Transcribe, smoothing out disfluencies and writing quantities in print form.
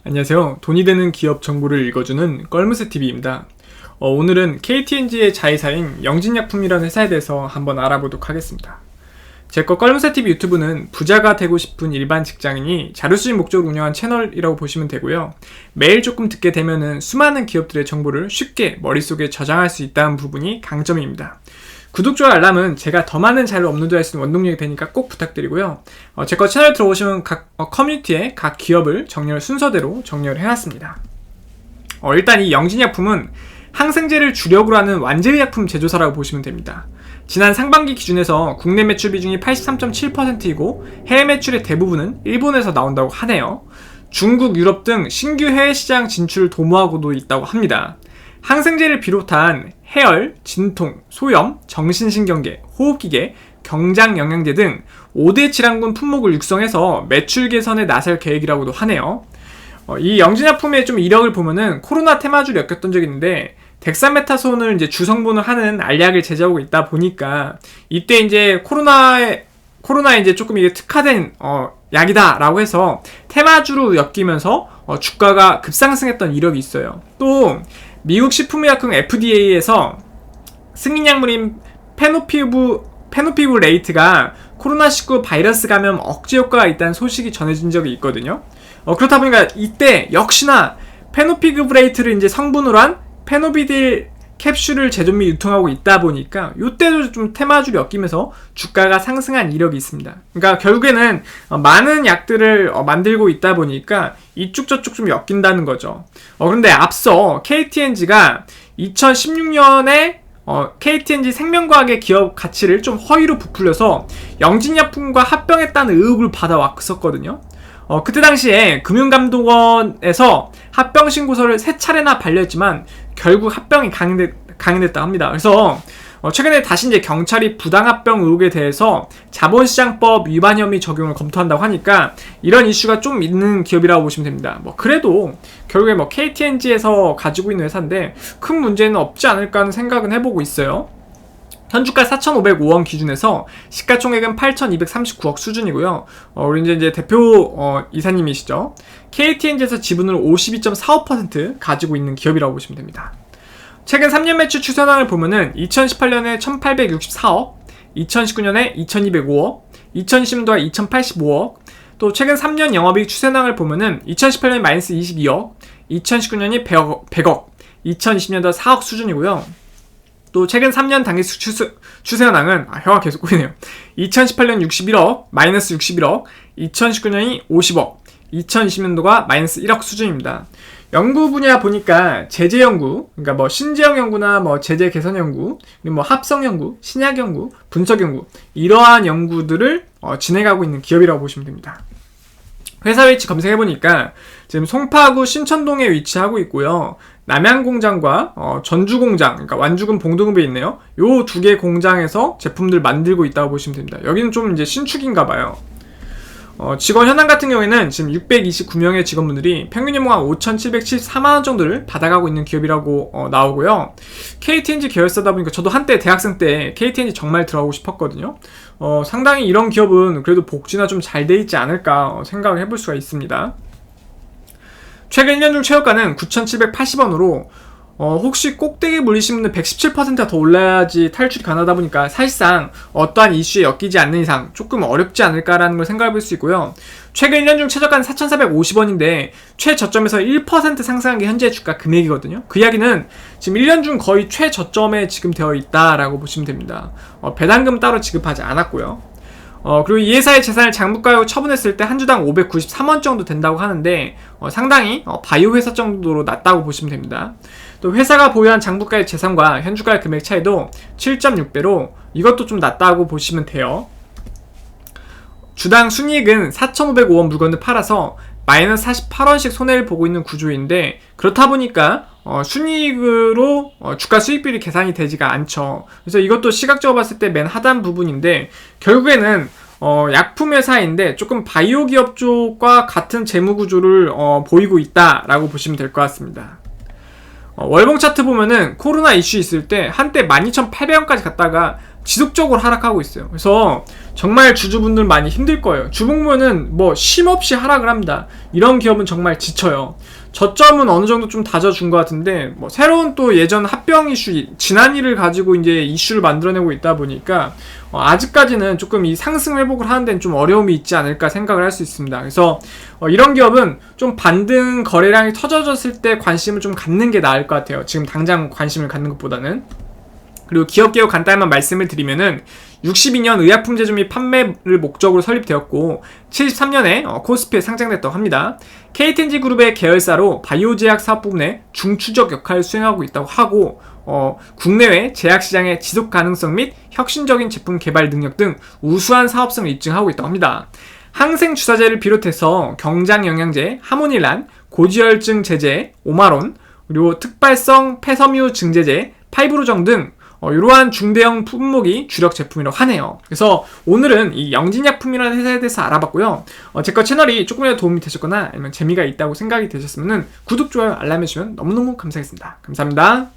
안녕하세요. 돈이 되는 기업 정보를 읽어주는 껄무새TV입니다. 오늘은 KT&G의 자회사인 영진약품이라는 회사에 대해서 한번 알아보도록 하겠습니다. 제거 껄무새TV 유튜브는 부자가 되고 싶은 일반 직장인이 자료수집 목적으로 운영한 채널이라고 보시면 되고요. 매일 조금 듣게 되면은 수많은 기업들의 정보를 쉽게 머릿속에 저장할 수 있다는 부분이 강점입니다. 구독, 좋아요, 알람은 제가 더 많은 자료를 업로드할 수 있는 원동력이 되니까 꼭 부탁드리고요. 제거 채널 들어오시면 각 커뮤니티에 각 기업을 순서대로 정렬을 해놨습니다. 일단 이 영진약품은 항생제를 주력으로 하는 완제의약품 제조사라고 보시면 됩니다. 지난 상반기 기준에서 국내 매출 비중이 83.7%이고 해외 매출의 대부분은 일본에서 나온다고 하네요. 중국, 유럽 등 신규 해외 시장 진출을 도모하고도 있다고 합니다. 항생제를 비롯한 해열, 진통, 소염, 정신신경계, 호흡기계, 경장영양제 등 5대 질환군 품목을 육성해서 매출 개선에 나설 계획이라고도 하네요. 이 영진약품의 좀 이력을 보면은 코로나 테마주를 엮였던 적이 있는데 덱사메타손을 이제 주성분을 하는 알약을 제조하고 있다 보니까 이때 이제 코로나에 이제 조금 이게 특화된 약이다라고 해서 테마주로 엮이면서 주가가 급상승했던 이력이 있어요. 또 미국 식품의약품 FDA에서 승인약물인 페노피브레이트가 코로나19 바이러스 감염 억제 효과가 있다는 소식이 전해진 적이 있거든요. 그렇다 보니까 이때 역시나 페노피브레이트를 이제 성분으로 한 페노비딜 캡슐을 제조 및 유통하고 있다 보니까 이때도 좀 테마주를 엮이면서 주가가 상승한 이력이 있습니다. 그러니까 결국에는 많은 약들을 만들고 있다 보니까 이쪽 저쪽 좀 엮인다는 거죠. 그런데 앞서 KT&G가 2016년에 KT&G 생명과학의 기업 가치를 좀 허위로 부풀려서 영진약품과 합병했다는 의혹을 받아왔었거든요. 그때 당시에 금융감독원에서 합병 신고서를 3차례나 반려했지만 결국 합병이 강행됐다 합니다. 그래서 최근에 다시 이제 경찰이 부당합병 의혹에 대해서 자본시장법 위반 혐의 적용을 검토한다고 하니까 이런 이슈가 좀 있는 기업이라고 보시면 됩니다. 결에도 결국에 KT&G에서 가지고 있는 회사인데 큰 문제는 없지 않을까 하는 생각은 해보고 있어요. 현주가 4,505원 기준에서 시가총액은 8,239억 수준이고요. 우리 이제 대표 이사님이시죠. KT&G에서 지분을 52.45% 가지고 있는 기업이라고 보시면 됩니다. 최근 3년 매출 추세상을 보면은 2018년에 1,864억, 2019년에 2,205억, 2020년도에 2,085억, 또 최근 3년 영업이익 추세상을 보면은 2018년에 마이너스 22억, 2019년이 100억, 2020년도 4억 수준이고요. 또 최근 3년 단기 추세현황은 혀가 계속 꼬이네요. 2018년 61억, 마이너스 61억, 2019년이 50억, 2020년도가 마이너스 1억 수준입니다. 연구 분야 보니까 제재 연구, 그러니까 신재영 연구나 제재 개선 연구, 그리고 합성 연구, 신약 연구, 분석 연구, 이러한 연구들을 진행하고 있는 기업이라고 보시면 됩니다. 회사 위치 검색해보니까 지금 송파구 신천동에 위치하고 있고요. 남양공장과 전주공장, 그러니까 완주군 봉동읍에 있네요. 요 두 개 공장에서 제품들 만들고 있다고 보시면 됩니다. 여기는 좀 이제 신축인가봐요. 직원 현황 같은 경우에는 지금 629명의 직원분들이 평균 연봉 한 5,774만원 정도를 받아가고 있는 기업이라고 나오고요. KT&G 계열사다 보니까 저도 한때 대학생 때 KT&G 정말 들어가고 싶었거든요. 상당히 이런 기업은 그래도 복지나 좀 잘 돼 있지 않을까 생각을 해볼 수가 있습니다. 최근 1년 중 최저가는 9,780원으로 혹시 꼭대기에 물리신 분은 117%가 더 올라야지 탈출이 가능하다 보니까 사실상 어떠한 이슈에 엮이지 않는 이상 조금 어렵지 않을까라는 걸 생각해 볼 수 있고요. 최근 1년 중 최저가는 4,450원인데 최저점에서 1% 상승한 게 현재 주가 금액이거든요. 그 이야기는 지금 1년 중 거의 최저점에 지금 되어 있다라고 보시면 됩니다. 배당금 따로 지급하지 않았고요. 그리고 이 회사의 재산을 장부가로 처분했을 때 한 주당 593원 정도 된다고 하는데 상당히 바이오 회사 정도로 낮다고 보시면 됩니다. 또 회사가 보유한 장부가의 재산과 현주가의 금액 차이도 7.6배로 이것도 좀 낮다고 보시면 돼요. 주당 순이익은 4,505원 물건을 팔아서 마이너스 48원씩 손해를 보고 있는 구조인데 그렇다 보니까 순이익으로 주가 수익비율이 계산이 되지가 않죠. 그래서 이것도 시각적으로 봤을 때 맨 하단 부분인데 결국에는 약품 회사인데 조금 바이오 기업 쪽과 같은 재무 구조를 보이고 있다라고 보시면 될 것 같습니다. 월봉 차트 보면은 코로나 이슈 있을 때 한때 12,800원까지 갔다가 지속적으로 하락하고 있어요. 그래서 정말 주주분들 많이 힘들 거예요. 주봉면은 뭐 쉼없이 하락을 합니다. 이런 기업은 정말 지쳐요. 저점은 어느 정도 좀 다져준 것 같은데, 뭐 새로운 또 예전 합병 이슈, 지난 일을 가지고 이제 이슈를 만들어내고 있다 보니까 아직까지는 조금 이 상승 회복을 하는 데는 좀 어려움이 있지 않을까 생각을 할 수 있습니다. 그래서 이런 기업은 좀 반등 거래량이 터져졌을 때 관심을 좀 갖는 게 나을 것 같아요. 지금 당장 관심을 갖는 것보다는. 그리고 기업 개요 간단히만 말씀을 드리면은 62년 의약품제조 및 판매를 목적으로 설립되었고 73년에 코스피에 상장됐다고 합니다. KTNG 그룹의 계열사로 바이오제약 사업 부분에 중추적 역할을 수행하고 있다고 하고 국내외 제약시장의 지속 가능성 및 혁신적인 제품 개발 능력 등 우수한 사업성을 입증하고 있다고 합니다. 항생 주사제를 비롯해서 경장 영양제, 하모닐란, 고지혈증 제제, 오마론, 그리고 특발성 폐섬유 증제제, 파이브로정 등 이러한 중대형 품목이 주력 제품이라고 하네요. 그래서 오늘은 이 영진약품이라는 회사에 대해서 알아봤고요. 제거 채널이 조금이라도 도움이 되셨거나 아니면 재미가 있다고 생각이 되셨으면 구독, 좋아요, 알람 해주시면 너무너무 감사하겠습니다. 감사합니다.